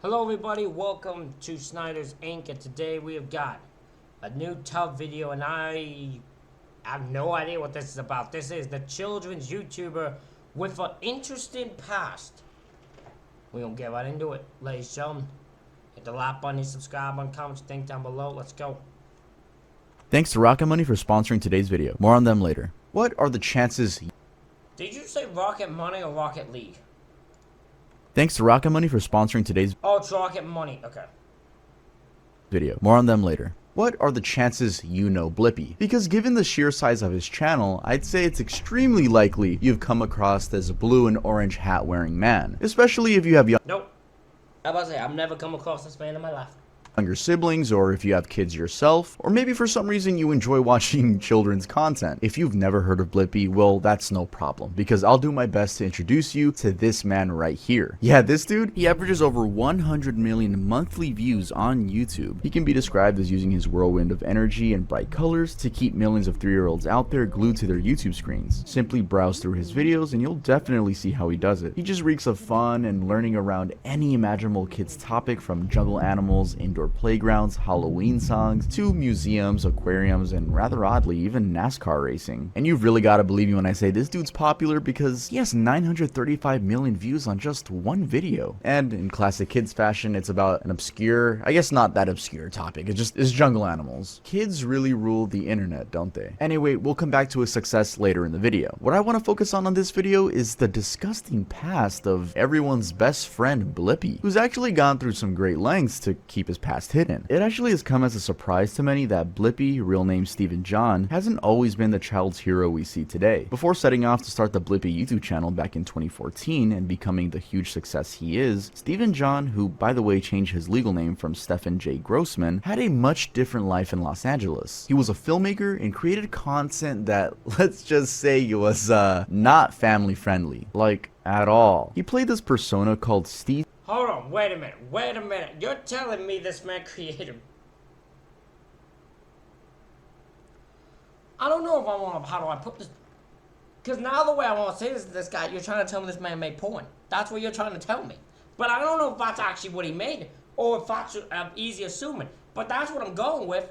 Hello everybody, welcome to Snyder's Inc. And today we have got a new tub video and I have no idea what this is about. This is the children's YouTuber with an interesting past. We're gonna get right into it, ladies and gentlemen. Hit the like button, hit subscribe button, comment your thing down below. Let's go. Thanks to Rocket Money for sponsoring today's video. More on them later. What are the chances? Did you say Rocket Money or Rocket League? Thanks to Rocket Money for sponsoring today's Oh, it's Rocket Money, okay. video. More on them later. What are the chances you know Blippy? Because given the sheer size of his channel, I'd say it's extremely likely you've come across this blue and orange hat wearing man. Especially if you have Nope. I was about to say, I've never come across this man in my life. younger siblings, or if you have kids yourself, or maybe for some reason you enjoy watching children's content. If you've never heard of Blippy, well, that's no problem, because I'll do my best to introduce you to this man right here. Yeah, this dude, he averages over 100 million monthly views on YouTube. He can be described as using his whirlwind of energy and bright colors to keep millions of 3-year-olds out there glued to their YouTube screens. Simply browse through his videos and you'll definitely see how he does it. He just reeks of fun and learning around any imaginable kid's topic, from jungle animals, indoor playgrounds, Halloween songs, to museums, aquariums, and rather oddly, even NASCAR racing. And you've really got to believe me when I say this dude's popular, because he has 935 million views on just one video. And in classic kids fashion, it's about an obscure, I guess not that obscure topic, it's jungle animals. Kids really rule the internet, don't they? Anyway, we'll come back to his success later in the video. What I want to focus on this video is the disgusting past of everyone's best friend Blippy, who's actually gone through some great lengths to keep his past hidden. It actually has come as a surprise to many that Blippy, real name Stephen John, hasn't always been the child's hero we see today. Before setting off to start the Blippy YouTube channel back in 2014 and becoming the huge success he is, Stephen John, who by the way changed his legal name from Stephen J. Grossman, had a much different life in Los Angeles. He was a filmmaker and created content that, let's just say, was not family friendly, like at all. He played this persona called Steve. Hold on, wait a minute. You're telling me this man created... I don't know if I want to, how do I put this? Because now the way I want to say this to this guy, you're trying to tell me this man made porn. That's what you're trying to tell me. But I don't know if that's actually what he made, or if that's easy assuming. But that's what I'm going with,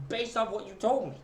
based off what you told me.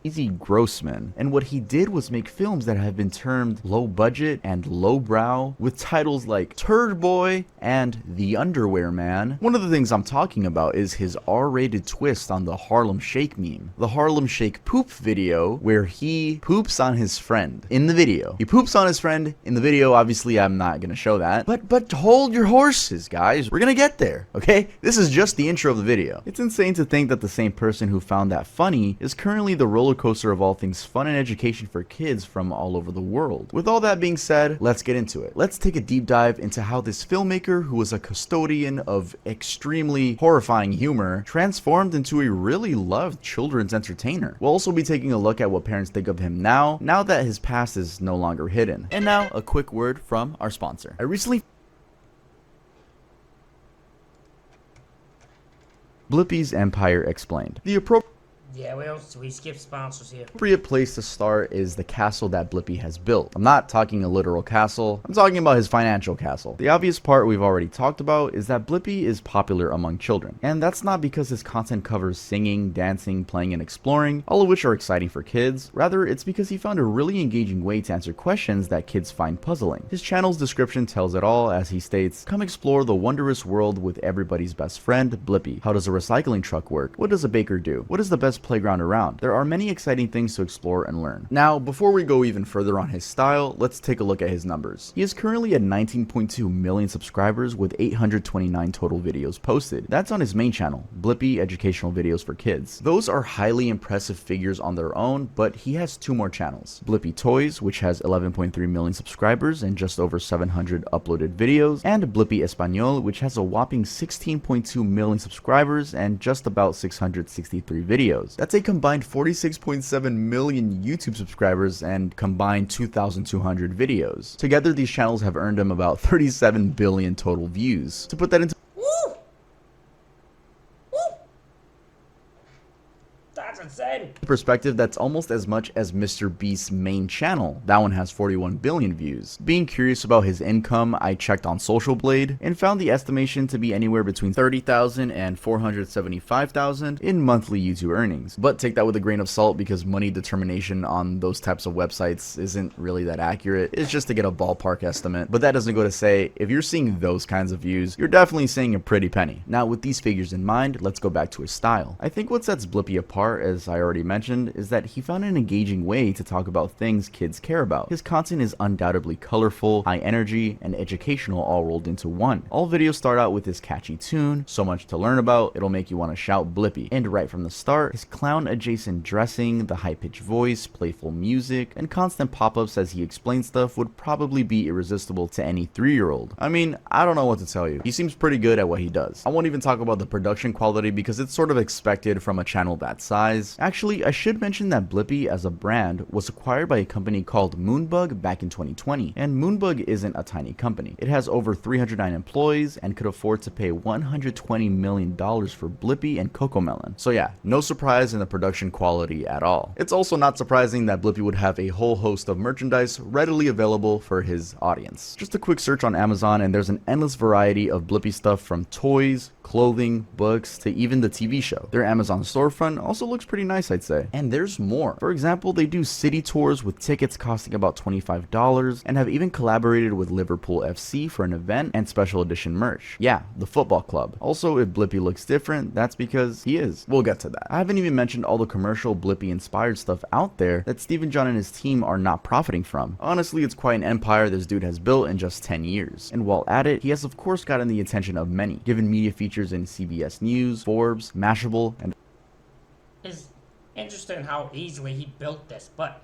Easy Grossman, and what he did was make films that have been termed low budget and low brow, with titles like Turd Boy and The Underwear Man. One of the things I'm talking about is his R-rated twist on the Harlem Shake meme. The Harlem Shake poop video, where he poops on his friend. In the video, he poops on his friend. In the video, obviously I'm not gonna show that, but hold your horses, guys, we're gonna get there, okay? This is just the intro of the video. It's insane to think that the same person who found that funny is currently the roller coaster of all things fun and education for kids from all over the world. With all that being said, let's get into it. Let's take a deep dive into how this filmmaker, who was a custodian of extremely horrifying humor, transformed into a really loved children's entertainer. We'll also be taking a look at what parents think of him now that his past is no longer hidden. And now, a quick word from our sponsor. I recently Blippy's Empire Explained. The Yeah, we skip sponsors here. appropriate place to start is the castle that Blippy has built. I'm not talking a literal castle, I'm talking about his financial castle. The obvious part we've already talked about is that Blippy is popular among children. And that's not because his content covers singing, dancing, playing, and exploring, all of which are exciting for kids. Rather, it's because he found a really engaging way to answer questions that kids find puzzling. His channel's description tells it all, as he states, "Come explore the wondrous world with everybody's best friend, Blippy. How does a recycling truck work? What does a baker do? What is the best playground around?" There are many exciting things to explore and learn. Now, before we go even further on his style, let's take a look at his numbers. He is currently at 19.2 million subscribers with 829 total videos posted. That's on his main channel, Blippy Educational Videos for Kids. Those are highly impressive figures on their own, but he has two more channels. Blippy Toys, which has 11.3 million subscribers and just over 700 uploaded videos, and Blippy Espanol, which has a whopping 16.2 million subscribers and just about 663 videos. That's a combined 46.7 million YouTube subscribers and combined 2,200 videos. Together, these channels have earned him about 37 billion total views. To put that into Woo! Woo! That's insane. saying? Perspective, that's almost as much as Mr. Beast's main channel. That one has 41 billion views. Being curious about his income, I checked on Social Blade and found the estimation to be anywhere between 30,000 and 475,000 in monthly YouTube earnings. But take that with a grain of salt because money determination on those types of websites isn't really that accurate. It's just to get a ballpark estimate. But that doesn't go to say if you're seeing those kinds of views, you're definitely seeing a pretty penny. Now with these figures in mind, let's go back to his style. I think what sets Blippy apart, as I already mentioned, is that he found an engaging way to talk about things kids care about. His content is undoubtedly colorful, high energy, and educational all rolled into one. All videos start out with this catchy tune, so much to learn about, it'll make you want to shout Blippy. And right from the start, his clown adjacent dressing, the high-pitched voice, playful music, and constant pop-ups as he explains stuff would probably be irresistible to any 3-year-old. I mean, I don't know what to tell you. He seems pretty good at what he does. I won't even talk about the production quality because it's sort of expected from a channel that size. Actually, I should mention that Blippy as a brand was acquired by a company called Moonbug back in 2020, and Moonbug isn't a tiny company. It has over 309 employees and could afford to pay $120 million for Blippy and Cocomelon. So yeah, no surprise in the production quality at all. It's also not surprising that Blippy would have a whole host of merchandise readily available for his audience. Just a quick search on Amazon and there's an endless variety of Blippy stuff from toys, clothing, books, to even the TV show. Their Amazon storefront also looks pretty nice, I'd say. And there's more. For example, they do city tours with tickets costing about $25 and have even collaborated with Liverpool FC for an event and special edition merch. Yeah, the football club. Also, if Blippy looks different, that's because he is. We'll get to that. I haven't even mentioned all the commercial Blippy inspired stuff out there that Stephen John and his team are not profiting from. Honestly, it's quite an empire this dude has built in just 10 years. And while at it, he has of course gotten the attention of many, given media features in CBS News, Forbes, Mashable, and It's interesting how easily he built this, but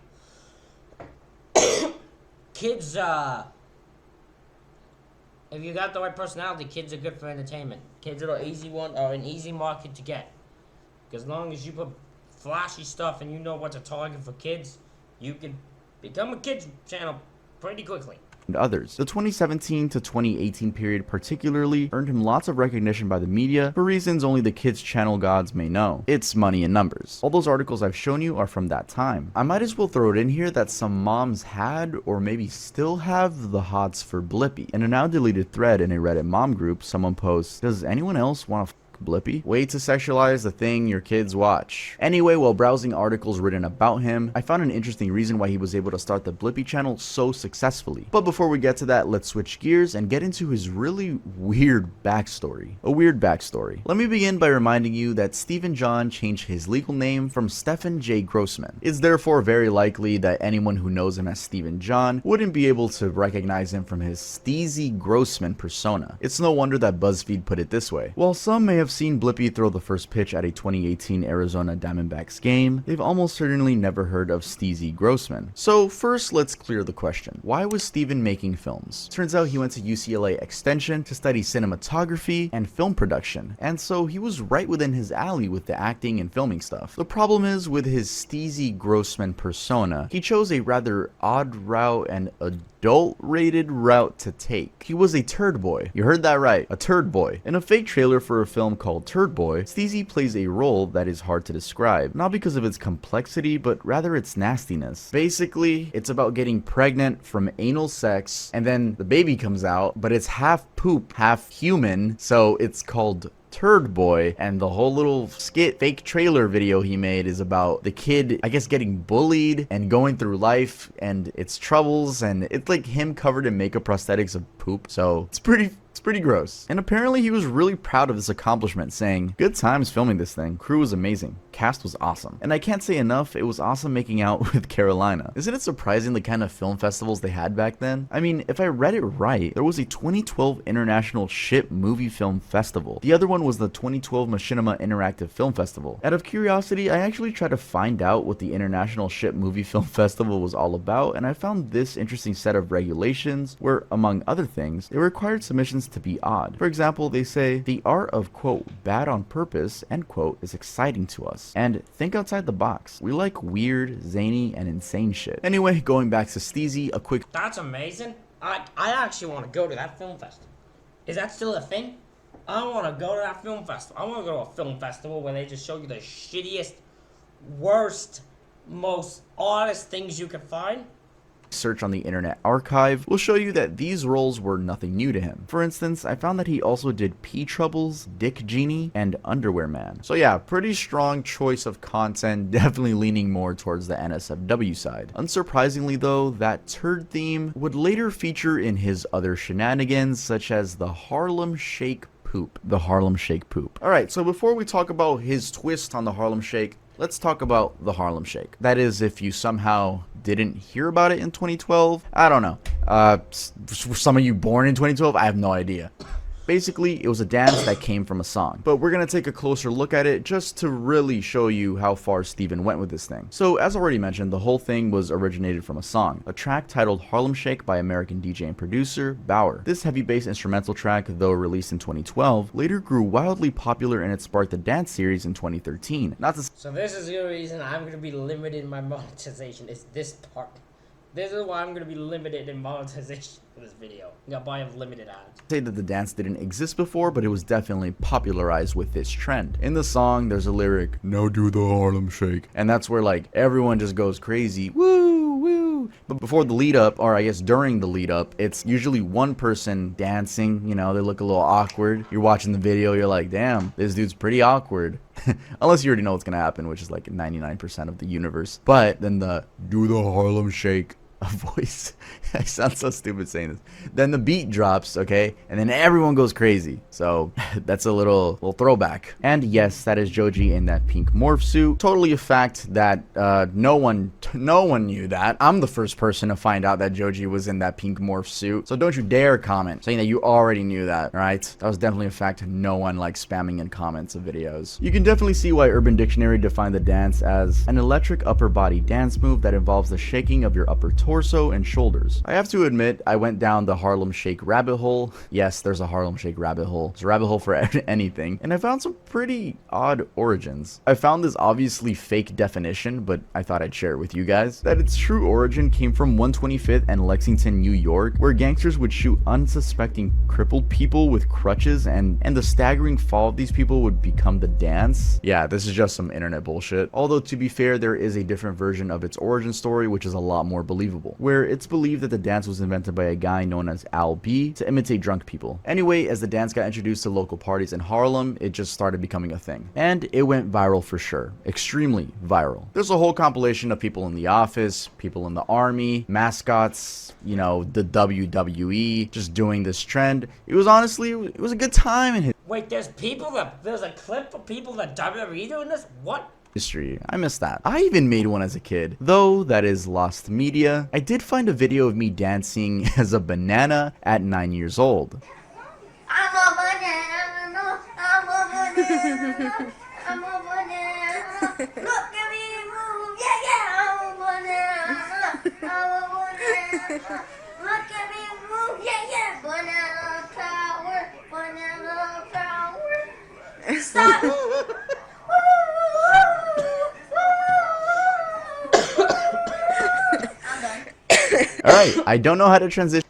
kids, if you got the right personality, kids are good for entertainment. Kids are an easy market to get. Because as long as you put flashy stuff and you know what to target for kids, you can become a kids channel pretty quickly. others. The 2017 to 2018 period particularly earned him lots of recognition by the media for reasons only the kids channel gods may know. It's money in numbers. All those articles I've shown you are from that time. I might as well throw it in here that some moms had, or maybe still have, the hots for Blippy. In a now deleted thread in a Reddit mom group, someone posts, "Does anyone else want to Blippy? Way to sexualize the thing your kids watch." Anyway, while browsing articles written about him, I found an interesting reason why he was able to start the Blippy channel so successfully. But before we get to that, let's switch gears and get into his really weird backstory. A weird backstory. Let me begin by reminding you that Stephen John changed his legal name from Stephen J. Grossman. It's therefore very likely that anyone who knows him as Stephen John wouldn't be able to recognize him from his Steezy Grossman persona. It's no wonder that BuzzFeed put it this way. While some may have seen Blippy throw the first pitch at a 2018 Arizona Diamondbacks game, they've almost certainly never heard of Steezy Grossman. So first, let's clear the question. Why was Steven making films? Turns out he went to UCLA Extension to study cinematography and film production, and so he was right within his alley with the acting and filming stuff. The problem is, with his Steezy Grossman persona, he chose a rather odd route and adult-rated route to take. He was a turd boy. You heard that right, a turd boy. In a fake trailer for a film called Turd Boy, Steezy plays a role that is hard to describe, not because of its complexity, but rather its nastiness. Basically, it's about getting pregnant from anal sex, and then the baby comes out, but it's half poop, half human, so it's called Turd Boy, and the whole little skit fake trailer video he made is about the kid, I guess, getting bullied and going through life and its troubles, and it's like him covered in makeup prosthetics of poop, so it's pretty gross. And apparently he was really proud of this accomplishment, saying, "Good times filming this thing. Crew was amazing. Cast was awesome. And I can't say enough, it was awesome making out with Carolina." Isn't it surprising the kind of film festivals they had back then? I mean, if I read it right, there was a 2012 International Ship Movie Film Festival. The other one was the 2012 Machinima Interactive Film Festival. Out of curiosity, I actually tried to find out what the International Ship Movie Film Festival was all about, and I found this interesting set of regulations where, among other things, they required submissions to be odd. For example, they say, "The art of, quote, bad on purpose, end quote, is exciting to us. And think outside the box. We like weird, zany, and insane shit." Anyway, going back to Steezy, a quick— That's amazing. I actually want to go to that film festival. Is that still a thing? I want to go to that film festival. I want to go to a film festival where they just show you the shittiest, worst, most honest things you can find. Search on the Internet Archive will show you that these roles were nothing new to him. For instance, I found that he also did P Troubles, Dick Genie, and Underwear Man. So yeah, pretty strong choice of content, definitely leaning more towards the NSFW side. Unsurprisingly though, that turd theme would later feature in his other shenanigans, such as the Harlem Shake poop. The Harlem Shake poop. Alright, so before we talk about his twist on the Harlem Shake, let's talk about the Harlem Shake. That is, if you somehow didn't hear about it in 2012, I don't know. Some of you born in 2012, I have no idea. Basically, it was a dance that came from a song. But we're gonna take a closer look at it just to really show you how far Steven went with this thing. So, as already mentioned, the whole thing was originated from a song, a track titled Harlem Shake by American DJ and producer Bauer. This heavy bass instrumental track, though released in 2012, later grew wildly popular and it sparked the dance series in 2013. So this is the reason I'm gonna be limited in my monetization, is this part. This is why I'm going to be limited in monetization for this video. I'm going to buy limited ads. Say that the dance didn't exist before, but it was definitely popularized with this trend. In the song, there's a lyric, "Now do the Harlem Shake." And that's where like everyone just goes crazy. Woo, woo. But before the lead up, or I guess during the lead up, it's usually one person dancing. You know, they look a little awkward. You're watching the video, you're like, damn, this dude's pretty awkward. Unless you already know what's going to happen, which is like 99% of the universe. But then the "do the Harlem Shake" voice. I sound so stupid saying this. Then the beat drops, okay, and then everyone goes crazy. So that's a little throwback. And yes, that is Joji in that pink morph suit. Totally a fact that no one knew that. I'm the first person to find out that Joji was in that pink morph suit. So don't you dare comment saying that you already knew that, right? That was definitely a fact no one likes spamming in comments of videos. You can definitely see why Urban Dictionary defined the dance as an electric upper body dance move that involves the shaking of your upper torso and shoulders. I have to admit, I went down the Harlem Shake rabbit hole. Yes, there's a Harlem Shake rabbit hole. There's a rabbit hole for anything. And I found some pretty odd origins. I found this obviously fake definition, but I thought I'd share it with you guys. That its true origin came from 125th and Lexington, New York, where gangsters would shoot unsuspecting crippled people with crutches, and the staggering fall of these people would become the dance. Yeah, this is just some internet bullshit. Although, to be fair, there is a different version of its origin story, which is a lot more believable, where it's believed that the dance was invented by a guy known as Al B to imitate drunk people. Anyway, as the dance got introduced to local parties in Harlem, it just started becoming a thing. And it went viral for sure. Extremely viral. There's a whole compilation of people in the office, people in the army, mascots, you know, the WWE, just doing this trend. It was honestly, it was a good time in his Wait, there's a clip of people that WWE doing this? What? history. I missed that. I even made one as a kid, though that is lost media. I did find a video of me dancing as a banana at 9 years old. I'm a banana, I'm a banana, I'm a banana. Look at me move, yeah, yeah, I'm a banana, I'm a banana. Look at me move, yeah, yeah, banana power, banana power. Stop. I'm done. Alright, I don't know how to transition.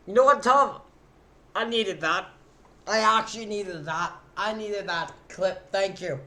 You know what, Tom? I needed that. I actually needed that. I needed that clip. Thank you.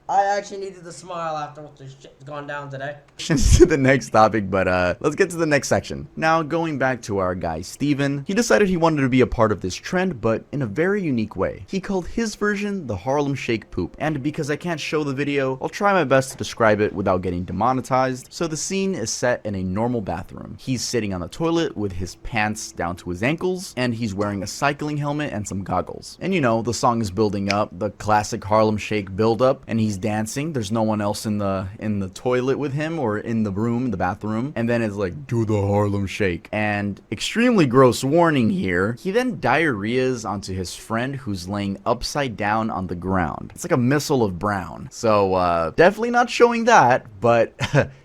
I actually needed to smile after what this shit's gone down today. To the next topic, but let's get to the next section. Now, going back to our guy Steven, he decided he wanted to be a part of this trend, but in a very unique way. He called his version the Harlem Shake poop, and because I can't show the video, I'll try my best to describe it without getting demonetized. So the scene is set in a normal bathroom. He's sitting on the toilet with his pants down to his ankles, and he's wearing a cycling helmet and some goggles. And you know, the song is building up, the classic Harlem Shake build up, and he's dancing. There's no one else in the toilet with him or in the room, the bathroom. And then it's like, "Do the Harlem Shake." And extremely gross warning here, he then diarrheas onto his friend who's laying upside down on the ground. It's like a missile of brown. So definitely not showing that, but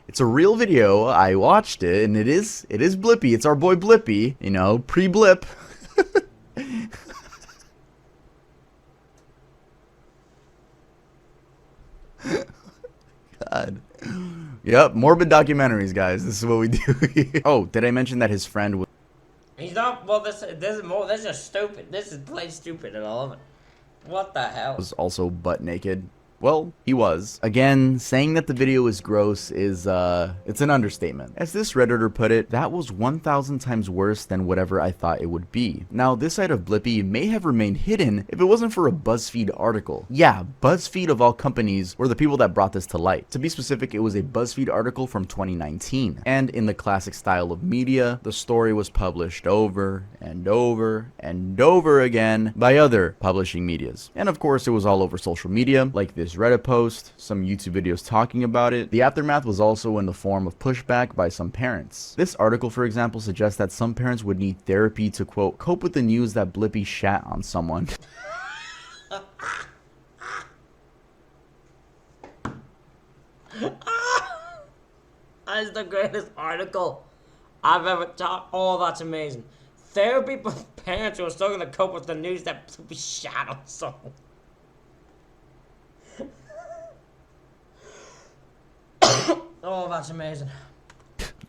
it's a real video. I watched it, and it is Blippy. It's our boy Blippy, you know, pre-blip. God. Yep, morbid documentaries, guys. This is what we do here. Oh, did I mention that his friend was... He's not. Well, this is just stupid. This is plain stupid and all of it. What the hell? was also butt naked. Well, he was. Again, saying that the video is gross is, it's an understatement. As this Redditor put it, that was 1,000 times worse than whatever I thought it would be. Now, this side of Blippy may have remained hidden if it wasn't for a BuzzFeed article. Yeah, BuzzFeed of all companies were the people that brought this to light. To be specific, it was a BuzzFeed article from 2019. And in the classic style of media, the story was published over and over and over again by other publishing medias. And of course, it was all over social media, like this Reddit post, some YouTube videos talking about it. The aftermath was also in the form of pushback by some parents. This article, for example, suggests that some parents would need therapy to, quote, cope with the news that Blippy shat on someone. That's the greatest article I've ever taught. Oh, that's amazing. Therapy for parents who are still gonna cope with the news that Blippy shat on someone. Oh, that's amazing.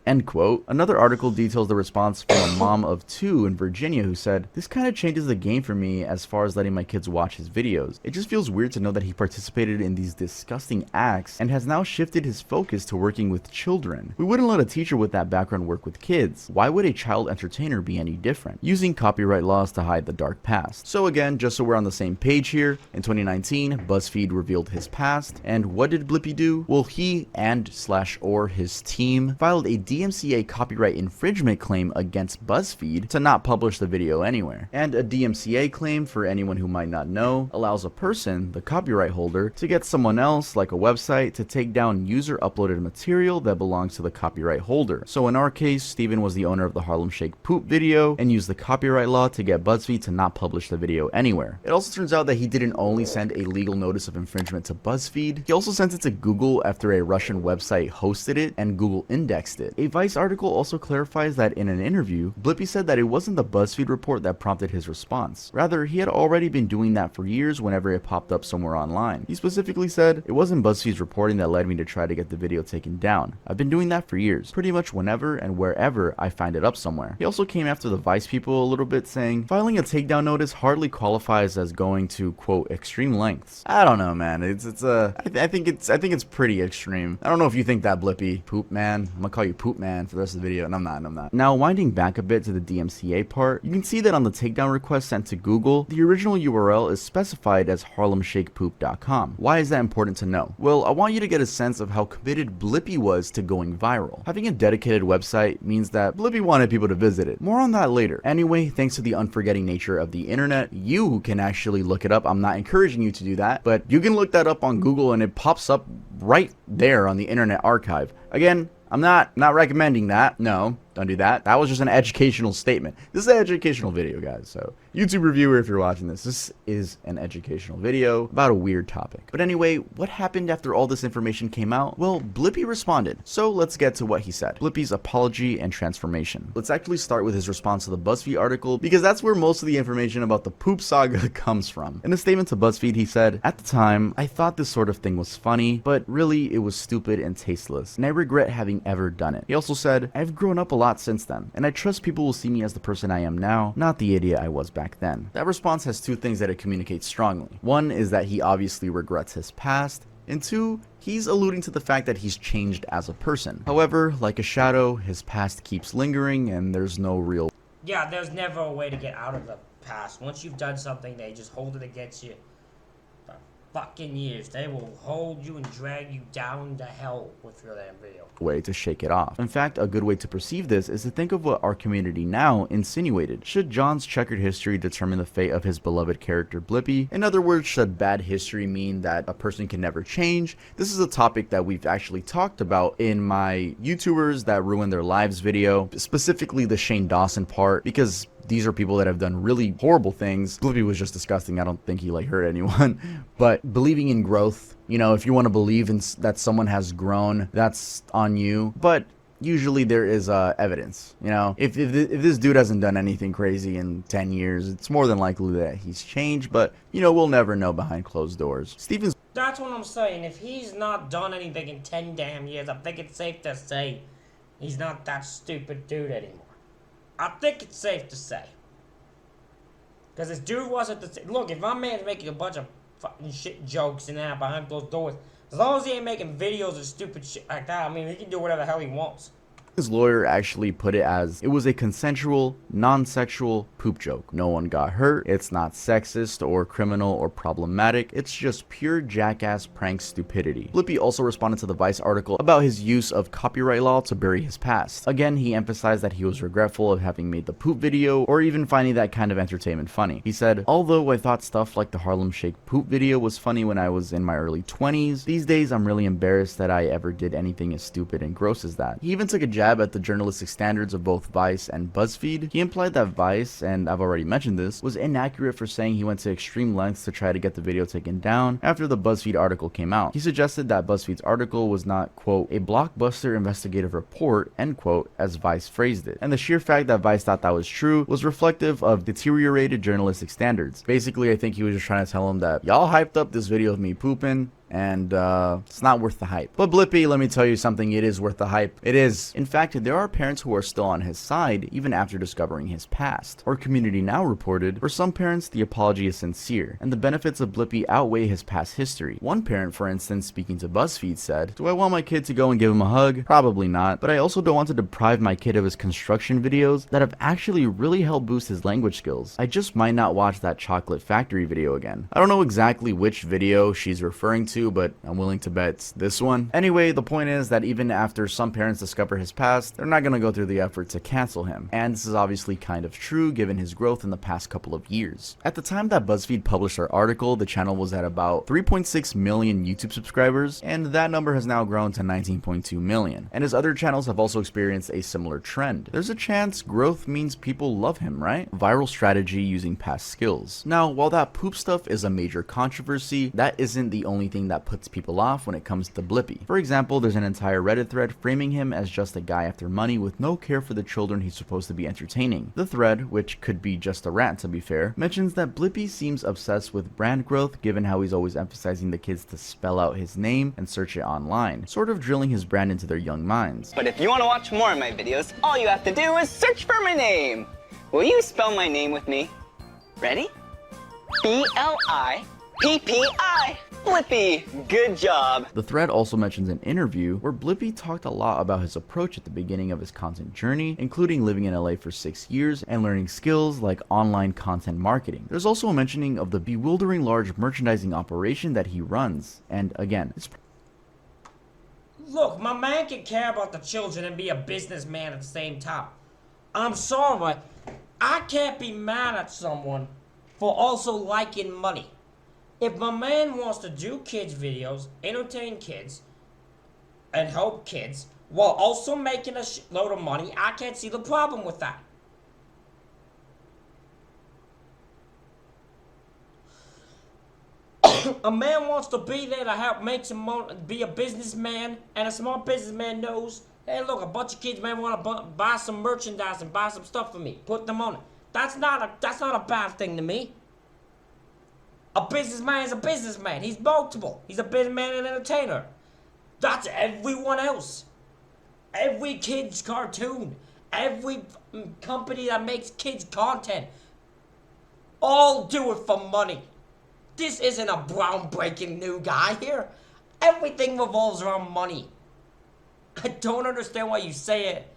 End quote. Another article details the response from a mom of 2 in Virginia who said, "This kind of changes the game for me as far as letting my kids watch his videos. It just feels weird to know that he participated in these disgusting acts and has now shifted his focus to working with children. We wouldn't let a teacher with that background work with kids. Why would a child entertainer be any different? Using copyright laws to hide the dark past." So again, just so we're on the same page here, in 2019, BuzzFeed revealed his past. And what did Blippy do? Well, he and/or his team filed a DMCA copyright infringement claim against BuzzFeed to not publish the video anywhere. And a DMCA claim, for anyone who might not know, allows a person, the copyright holder, to get someone else, like a website, to take down user-uploaded material that belongs to the copyright holder. So in our case, Steven was the owner of the Harlem Shake poop video and used the copyright law to get BuzzFeed to not publish the video anywhere. It also turns out that he didn't only send a legal notice of infringement to BuzzFeed, he also sent it to Google after a Russian website hosted it and Google indexed it. A Vice article also clarifies that in an interview, Blippy said that it wasn't the BuzzFeed report that prompted his response. Rather, he had already been doing that for years whenever it popped up somewhere online. He specifically said, "It wasn't BuzzFeed's reporting that led me to try to get the video taken down. I've been doing that for years, pretty much whenever and wherever I find it up somewhere." He also came after the Vice people a little bit, saying, "Filing a takedown notice hardly qualifies as going to, quote, extreme lengths." I don't know, man. I think it's pretty extreme. I don't know if you think that, Blippy. Poop man. I'm gonna call you Poop Man for the rest of the video, and I'm not. Now, winding back a bit to the DMCA part, you can see that on the takedown request sent to Google, the original URL is specified as harlemshakepoop.com. Why is that important to know? Well, I want you to get a sense of how committed Blippy was to going viral. Having a dedicated website means that Blippy wanted people to visit it. More on that later. Anyway, thanks to the unforgetting nature of the internet, you can actually look it up. I'm not encouraging you to do that, but you can look that up on Google and it pops up right there on the Internet Archive. Again, I'm not recommending that. No, don't do that. That was just an educational statement. This is an educational video, guys. So, YouTube reviewer, if you're watching this is an educational video about a weird topic. But anyway, what happened after all this information came out? Well, Blippy responded. So let's get to what he said. Blippy's apology and transformation. Let's actually start with his response to the BuzzFeed article, because that's where most of the information about the poop saga comes from. In a statement to BuzzFeed, he said, "At the time, I thought this sort of thing was funny, but really it was stupid and tasteless, and I regret having ever done it." He also said, "I've grown up a lot since then, and I trust people will see me as the person I am now, not the idiot I was back then." That response has 2 things that it communicates strongly. One is that he obviously regrets his past, and 2, he's alluding to the fact that he's changed as a person. However, like a shadow, his past keeps lingering, and there's no real... Yeah, there's never a way to get out of the past. Once you've done something, they just hold it against you for fucking years. They will hold you and drag you down to hell with your damn video. Way to shake it off. In fact, a good way to perceive this is to think of what our community now insinuated. Should John's checkered history determine the fate of his beloved character Blippy? In other words, should bad history mean that a person can never change? This is a topic that we've actually talked about in my YouTubers that ruin their lives video, specifically the Shane Dawson part, because these are people that have done really horrible things. Blippy was just disgusting. I don't think he hurt anyone. But believing in growth, you know, if you want to believe in that someone has grown, that's on you. But usually there is evidence, you know. If this dude hasn't done anything crazy in 10 years, it's more than likely that he's changed. But, you know, we'll never know behind closed doors. Steven's... That's what I'm saying. If he's not done anything in 10 damn years, I think it's safe to say he's not that stupid dude anymore. I think it's safe to say. Because this dude wasn't the... Look, if my man's making a bunch of fucking shit jokes and that behind closed doors. As long as he ain't making videos of stupid shit like that, I mean, he can do whatever the hell he wants. His lawyer actually put it as, it was a consensual, non-sexual poop joke. No one got hurt, it's not sexist or criminal or problematic, it's just pure jackass prank stupidity. Blippy also responded to the Vice article about his use of copyright law to bury his past. Again, he emphasized that he was regretful of having made the poop video or even finding that kind of entertainment funny. He said, although I thought stuff like the Harlem Shake poop video was funny when I was in my early 20s, these days I'm really embarrassed that I ever did anything as stupid and gross as that. He even took a jab at the journalistic standards of both Vice and BuzzFeed. He implied that Vice, and I've already mentioned this, was inaccurate for saying he went to extreme lengths to try to get the video taken down after the BuzzFeed article came out. He suggested that BuzzFeed's article was not, quote, a blockbuster investigative report, end quote, as Vice phrased it. And the sheer fact that Vice thought that was true was reflective of deteriorated journalistic standards. Basically, I think he was just trying to tell him that y'all hyped up this video of me pooping, and it's not worth the hype. But Blippy, let me tell you something, it is worth the hype. It is. In fact, there are parents who are still on his side even after discovering his past. Our Community Now reported, for some parents the apology is sincere, and the benefits of Blippy outweigh his past history. One parent, for instance, speaking to BuzzFeed, said, do I want my kid to go and give him a hug? Probably not, but I also don't want to deprive my kid of his construction videos that have actually really helped boost his language skills. I just might not watch that Chocolate Factory video again. I don't know exactly which video she's referring to, but I'm willing to bet it's this one. Anyway, the point is that even after some parents discover his past, they're not going to go through the effort to cancel him. And this is obviously kind of true given his growth in the past couple of years. At the time that BuzzFeed published our article, the channel was at about 3.6 million YouTube subscribers, and that number has now grown to 19.2 million. And his other channels have also experienced a similar trend. There's a chance growth means people love him, right? Viral strategy using past skills. Now, while that poop stuff is a major controversy, that isn't the only thing that puts people off when it comes to Blippy. For example, there's an entire Reddit thread framing him as just a guy after money with no care for the children he's supposed to be entertaining. The thread, which could be just a rant to be fair, mentions that Blippy seems obsessed with brand growth given how he's always emphasizing the kids to spell out his name and search it online, sort of drilling his brand into their young minds. But if you want to watch more of my videos, all you have to do is search for my name. Will you spell my name with me? Ready? B-L-I-P-P-I. Blippy, good job. The thread also mentions an interview where Blippy talked a lot about his approach at the beginning of his content journey, including living in LA for 6 years and learning skills like online content marketing. There's also a mentioning of the bewildering large merchandising operation that he runs, and again, it's Look, my man can care about the children and be a businessman at the same time. I'm sorry, I can't be mad at someone for also liking money. If my man wants to do kids videos, entertain kids, and help kids, while also making a shitload of money, I can't see the problem with that. A man wants to be there to help make some money, be a businessman, and a smart businessman knows, hey look, a bunch of kids may want to buy some merchandise and buy some stuff for me, put them on it. That's not a bad thing to me. A businessman is a businessman. He's multiple. He's a businessman and entertainer. That's everyone else. Every kid's cartoon. Every company that makes kids content. All do it for money. This isn't a groundbreaking new guy here. Everything revolves around money. I don't understand why you say it.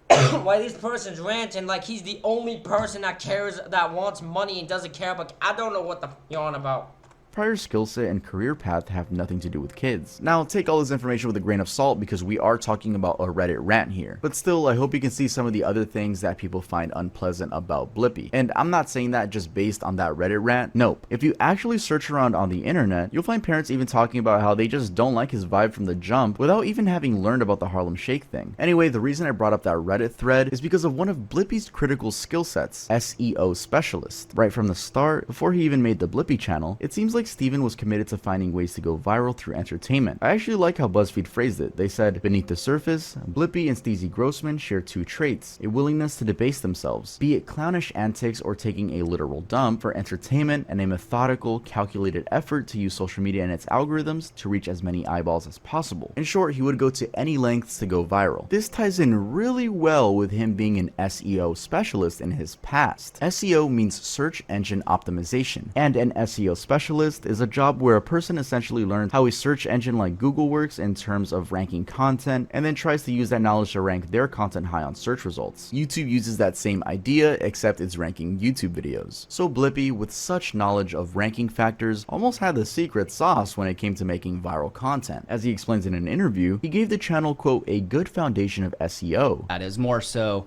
Why this person's ranting like he's the only person that cares, that wants money and doesn't care about. I don't know what the f you're on about. prior skill set and career path have nothing to do with kids. Now, take all this information with a grain of salt because we are talking about a Reddit rant here. But still, I hope you can see some of the other things that people find unpleasant about Blippy. And I'm not saying that just based on that Reddit rant. Nope. If you actually search around on the internet, you'll find parents even talking about how they just don't like his vibe from the jump without even having learned about the Harlem Shake thing. Anyway, the reason I brought up that Reddit thread is because of one of Blippy's critical skill sets, SEO specialist. Right from the start, before he even made the Blippy channel, it seems like like Steven was committed to finding ways to go viral through entertainment. I actually like how BuzzFeed phrased it. They said, beneath the surface, Blippy and Steezy Grossman share two traits: a willingness to debase themselves, be it clownish antics or taking a literal dump, for entertainment, and a methodical, calculated effort to use social media and its algorithms to reach as many eyeballs as possible. In short, he would go to any lengths to go viral. This ties in really well with him being an SEO specialist in his past. SEO means search engine optimization, and an SEO specialist is a job where a person essentially learns how a search engine like Google works in terms of ranking content, and then tries to use that knowledge to rank their content high on search results. YouTube uses that same idea, except it's ranking YouTube videos. So Blippy, with such knowledge of ranking factors, almost had the secret sauce when it came to making viral content. As he explains in an interview, he gave the channel, quote, a good foundation of SEO. That is more so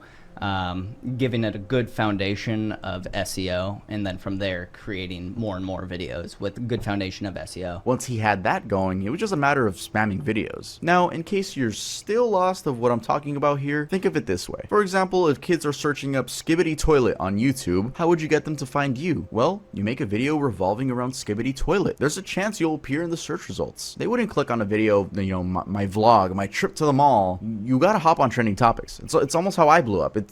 giving it a good foundation of SEO, and then from there creating more and more videos with a good foundation of SEO. Once he had that going, it was just a matter of spamming videos. Now, in case you're still lost of what I'm talking about here, think of it this way. For example, if kids are searching up Skibbity Toilet on YouTube, how would you get them to find you? Well, you make a video revolving around Skibbity Toilet. There's a chance you'll appear in the search results. They wouldn't click on a video, you know, my vlog, my trip to the mall. You gotta hop on trending topics. It's almost how I blew up. It's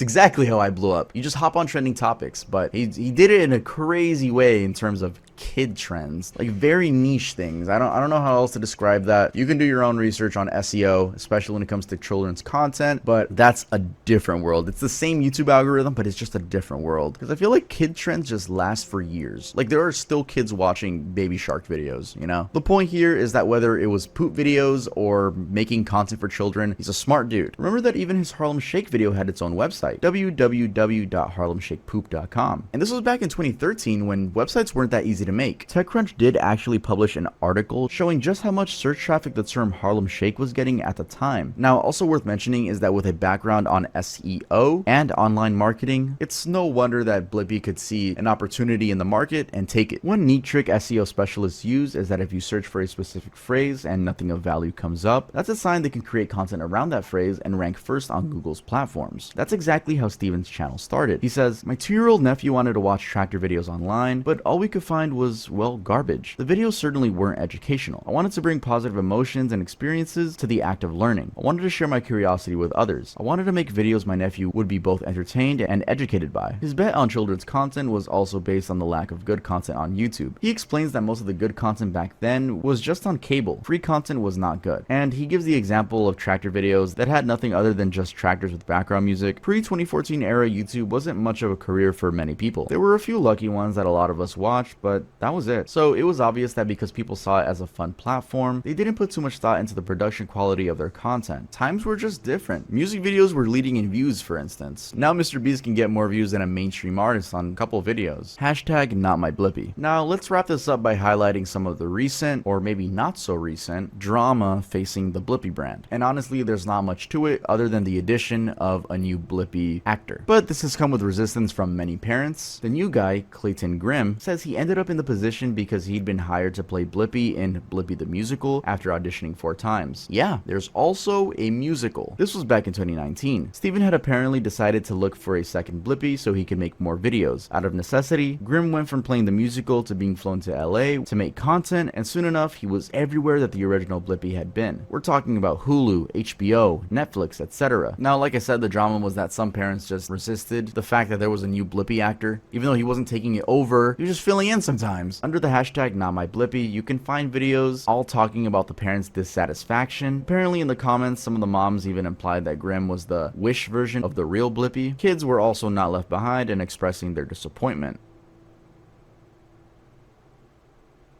exactly how I blew up. You just hop on trending topics, but he did it in a crazy way in terms of kid trends, like very niche things. I don't know how else to describe that. You can do your own research on SEO, especially when it comes to children's content, but that's a different world. It's the same YouTube algorithm, but it's just a different world, because I feel like kid trends just last for years. Like, there are still kids watching Baby Shark videos, you know? The point here is that whether it was poop videos or making content for children, he's a smart dude. Remember that even his Harlem Shake video had its own website, www.harlemshakepoop.com. And this was back in 2013 when websites weren't that easy to make. TechCrunch did actually publish an article showing just how much search traffic the term Harlem Shake was getting at the time. Now, also worth mentioning is that with a background on SEO and online marketing, it's no wonder that Blippy could see an opportunity in the market and take it. One neat trick SEO specialists use is that if you search for a specific phrase and nothing of value comes up, that's a sign they can create content around that phrase and rank first on Google's platforms. That's exactly how Steven's channel started. He says, my 2-year-old nephew wanted to watch tractor videos online, but all we could find was, well, garbage. The videos certainly weren't educational. I wanted to bring positive emotions and experiences to the act of learning. I wanted to share my curiosity with others. I wanted to make videos my nephew would be both entertained and educated by. His bet on children's content was also based on the lack of good content on YouTube. He explains that most of the good content back then was just on cable. Free content was not good. And he gives the example of tractor videos that had nothing other than just tractors with background music. Pre-2014 era YouTube wasn't much of a career for many people. There were a few lucky ones that a lot of us watched, but that was it. So it was obvious that because people saw it as a fun platform, they didn't put too much thought into the production quality of their content. Times were just different. Music videos were leading in views, for instance. Now Mr. Beast can get more views than a mainstream artist on a couple videos. Hashtag not my Blippy. Now let's wrap this up by highlighting some of the recent, or maybe not so recent, drama facing the Blippy brand. And honestly, there's not much to it other than the addition of a new Blippy actor. But this has come with resistance from many parents. The new guy, Clayton Grimm, says he ended up in the position because he'd been hired to play Blippy in Blippy the Musical after auditioning 4 times. Yeah, there's also a musical. This was back in 2019. Steven had apparently decided to look for a second Blippy so he could make more videos. Out of necessity, Grimm went from playing the musical to being flown to LA to make content, and soon enough he was everywhere that the original Blippy had been. We're talking about Hulu, HBO, Netflix, etc. Now, like I said, the drama was that some parents just resisted the fact that there was a new Blippy actor. Even though he wasn't taking it over, he was just filling in sometimes. Under the hashtag NotMyBlippy, you can find videos all talking about the parents' dissatisfaction. Apparently in the comments, some of the moms even implied that Grimm was the Wish version of the real Blippy. Kids were also not left behind and expressing their disappointment.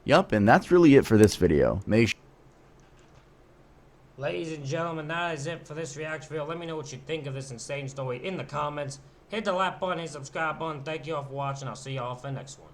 Yup, and that's really it for this video. Ladies and gentlemen, that is it for this reaction video. Let me know what you think of this insane story in the comments. Hit the like button, hit the subscribe button. Thank you all for watching. I'll see you all for the next one.